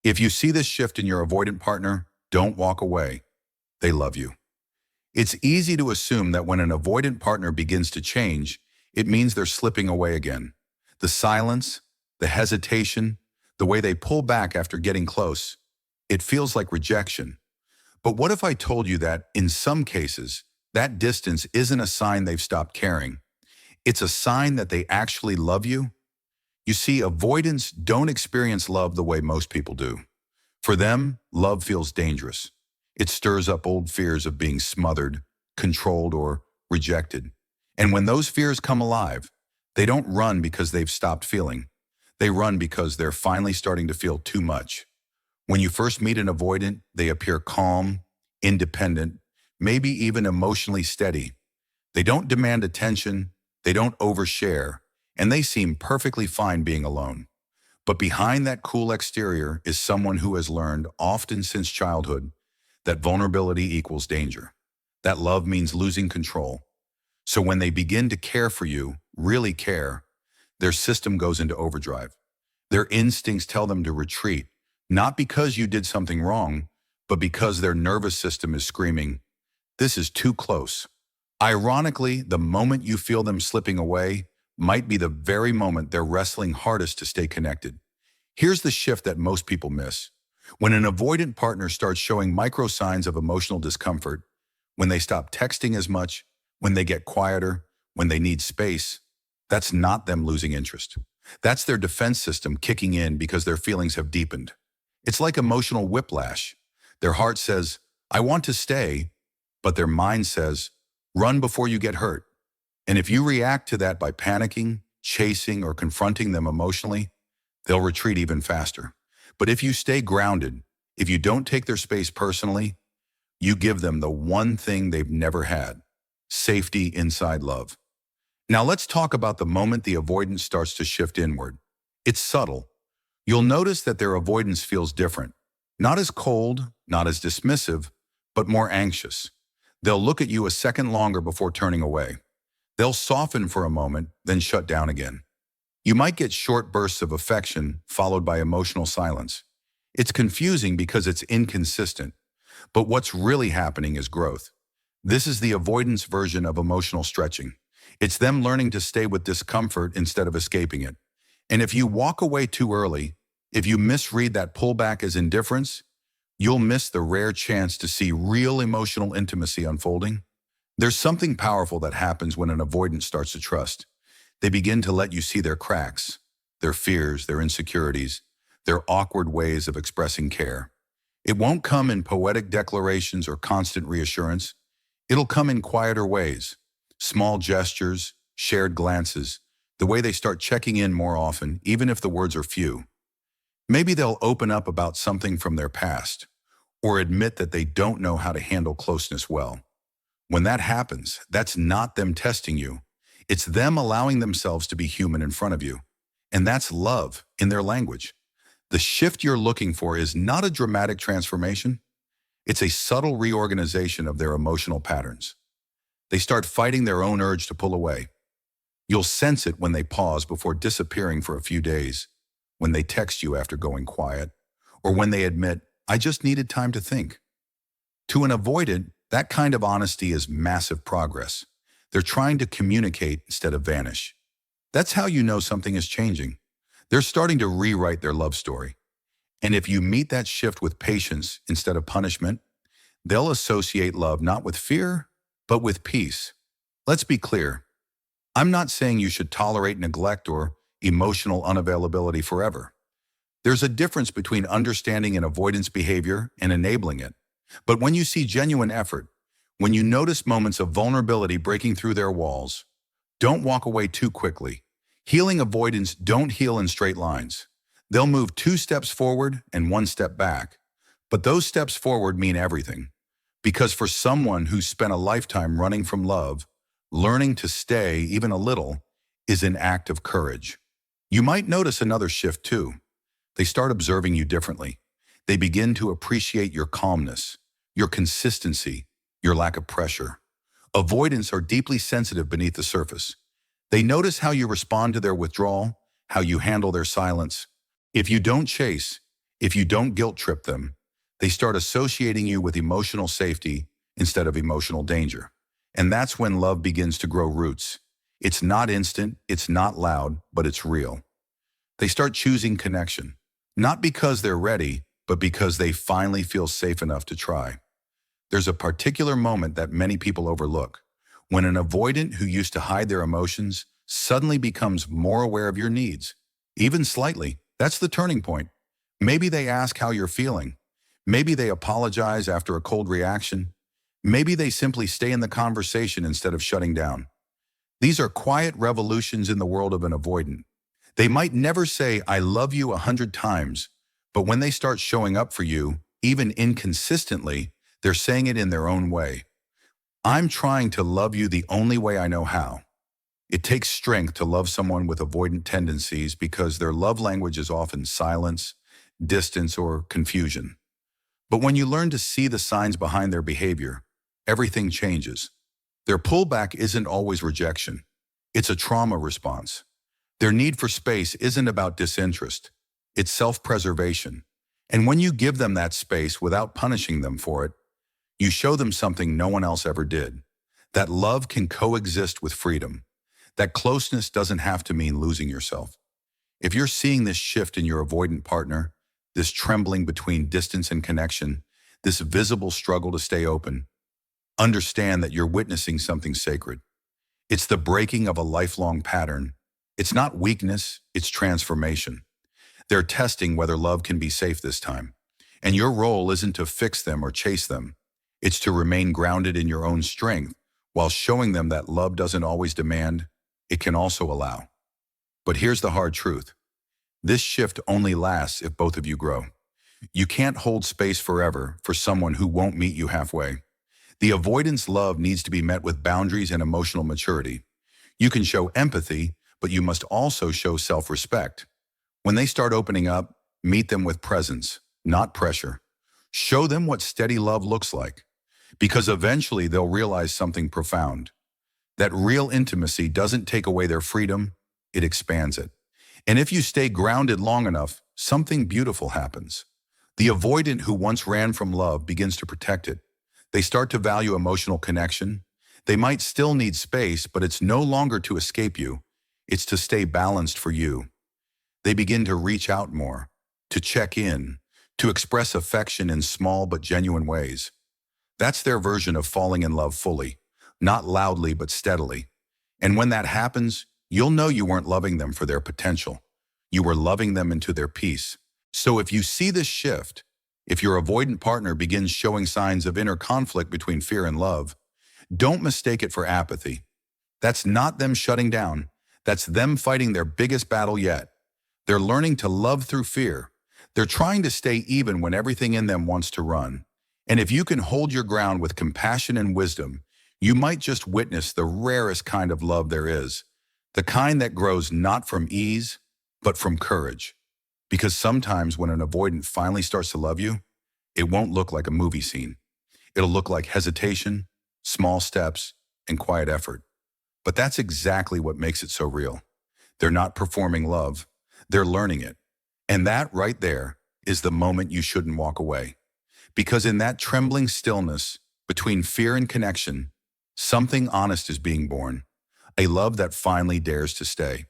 If you see this shift in your avoidant partner, don't walk away. They love you. It's easy to assume that when an avoidant partner begins to change, it means they're slipping away again. The silence, the hesitation, the way they pull back after getting close, it feels like rejection. But what if I told you that, in some cases, that distance isn't a sign they've stopped caring? It's a sign that they actually love you? You see, avoidants don't experience love the way most people do. For them, love feels dangerous. It stirs up old fears of being smothered, controlled, or rejected. And when those fears come alive, they don't run because they've stopped feeling. They run because they're finally starting to feel too much. When you first meet an avoidant, they appear calm, independent, maybe even emotionally steady. They don't demand attention, they don't overshare, and they seem perfectly fine being alone. But behind that cool exterior is someone who has learned, often since childhood, that vulnerability equals danger. That love means losing control. So when they begin to care for you, really care, their system goes into overdrive. Their instincts tell them to retreat, not because you did something wrong, but because their nervous system is screaming, "This is too close." Ironically, the moment you feel them slipping away might be the very moment they're wrestling hardest to stay connected. Here's the shift that most people miss. When an avoidant partner starts showing micro signs of emotional discomfort, when they stop texting as much, when they get quieter, when they need space, that's not them losing interest. That's their defense system kicking in because their feelings have deepened. It's like emotional whiplash. Their heart says, "I want to stay," but their mind says, "Run before you get hurt." And if you react to that by panicking, chasing, or confronting them emotionally, they'll retreat even faster. But if you stay grounded, if you don't take their space personally, you give them the one thing they've never had: safety inside love. Now let's talk about the moment the avoidance starts to shift inward. It's subtle. You'll notice that their avoidance feels different. Not as cold, not as dismissive, but more anxious. They'll look at you a second longer before turning away. They'll soften for a moment, then shut down again. You might get short bursts of affection followed by emotional silence. It's confusing because it's inconsistent, but what's really happening is growth. This is the avoidance version of emotional stretching. It's them learning to stay with discomfort instead of escaping it. And if you walk away too early, if you misread that pullback as indifference, you'll miss the rare chance to see real emotional intimacy unfolding. There's something powerful that happens when an avoidant starts to trust. They begin to let you see their cracks, their fears, their insecurities, their awkward ways of expressing care. It won't come in poetic declarations or constant reassurance. It'll come in quieter ways, small gestures, shared glances, the way they start checking in more often, even if the words are few. Maybe they'll open up about something from their past, or admit that they don't know how to handle closeness well. When that happens, that's not them testing you. It's them allowing themselves to be human in front of you. And that's love in their language. The shift you're looking for is not a dramatic transformation. It's a subtle reorganization of their emotional patterns. They start fighting their own urge to pull away. You'll sense it when they pause before disappearing for a few days, when they text you after going quiet, or when they admit, "I just needed time to think." To an avoidant, that kind of honesty is massive progress. They're trying to communicate instead of vanish. That's how you know something is changing. They're starting to rewrite their love story. And if you meet that shift with patience instead of punishment, they'll associate love not with fear, but with peace. Let's be clear. I'm not saying you should tolerate neglect or emotional unavailability forever. There's a difference between understanding an avoidance behavior and enabling it. But when you see genuine effort, when you notice moments of vulnerability breaking through their walls, don't walk away too quickly. Healing avoidants don't heal in straight lines. They'll move 2 steps forward and 1 step back. But those steps forward mean everything. Because for someone who's spent a lifetime running from love, learning to stay, even a little, is an act of courage. You might notice another shift too. They start observing you differently. They begin to appreciate your calmness, your consistency, your lack of pressure. Avoidants are deeply sensitive beneath the surface. They notice how you respond to their withdrawal, how you handle their silence. If you don't chase, If you don't guilt trip them, they start associating you with emotional safety instead of emotional danger. And that's when love begins to grow roots. It's not instant, it's not loud, but it's real. They start choosing connection, not because they're ready, but because they finally feel safe enough to try. There's a particular moment that many people overlook, when an avoidant who used to hide their emotions suddenly becomes more aware of your needs, even slightly. That's the turning point. Maybe they ask how you're feeling. Maybe they apologize after a cold reaction. Maybe they simply stay in the conversation instead of shutting down. These are quiet revolutions in the world of an avoidant. They might never say, "I love you 100 times," but when they start showing up for you, even inconsistently, they're saying it in their own way. "I'm trying to love you the only way I know how." It takes strength to love someone with avoidant tendencies because their love language is often silence, distance, or confusion. But when you learn to see the signs behind their behavior, everything changes. Their pullback isn't always rejection. It's a trauma response. Their need for space isn't about disinterest. It's self-preservation. And when you give them that space without punishing them for it, you show them something no one else ever did. That love can coexist with freedom. That closeness doesn't have to mean losing yourself. If you're seeing this shift in your avoidant partner, this trembling between distance and connection, this visible struggle to stay open, understand that you're witnessing something sacred. It's the breaking of a lifelong pattern. It's not weakness, it's transformation. They're testing whether love can be safe this time. And your role isn't to fix them or chase them. It's to remain grounded in your own strength while showing them that love doesn't always demand, it can also allow. But here's the hard truth. This shift only lasts if both of you grow. You can't hold space forever for someone who won't meet you halfway. The avoidance love needs to be met with boundaries and emotional maturity. You can show empathy, but you must also show self-respect. When they start opening up, meet them with presence, not pressure. Show them what steady love looks like, because eventually they'll realize something profound. That real intimacy doesn't take away their freedom, it expands it. And if you stay grounded long enough, something beautiful happens. The avoidant who once ran from love begins to protect it. They start to value emotional connection. They might still need space, but it's no longer to escape you. It's to stay balanced for you. They begin to reach out more, to check in, to express affection in small but genuine ways. That's their version of falling in love fully, not loudly but steadily. And when that happens, you'll know you weren't loving them for their potential. You were loving them into their peace. So if you see this shift, if your avoidant partner begins showing signs of inner conflict between fear and love, don't mistake it for apathy. That's not them shutting down. That's them fighting their biggest battle yet. They're learning to love through fear. They're trying to stay even when everything in them wants to run. And if you can hold your ground with compassion and wisdom, you might just witness the rarest kind of love there is. The kind that grows not from ease, but from courage. Because sometimes when an avoidant finally starts to love you, it won't look like a movie scene. It'll look like hesitation, small steps, and quiet effort. But that's exactly what makes it so real. They're not performing love, they're learning it. And that right there is the moment you shouldn't walk away. Because in that trembling stillness between fear and connection, something honest is being born. A love that finally dares to stay.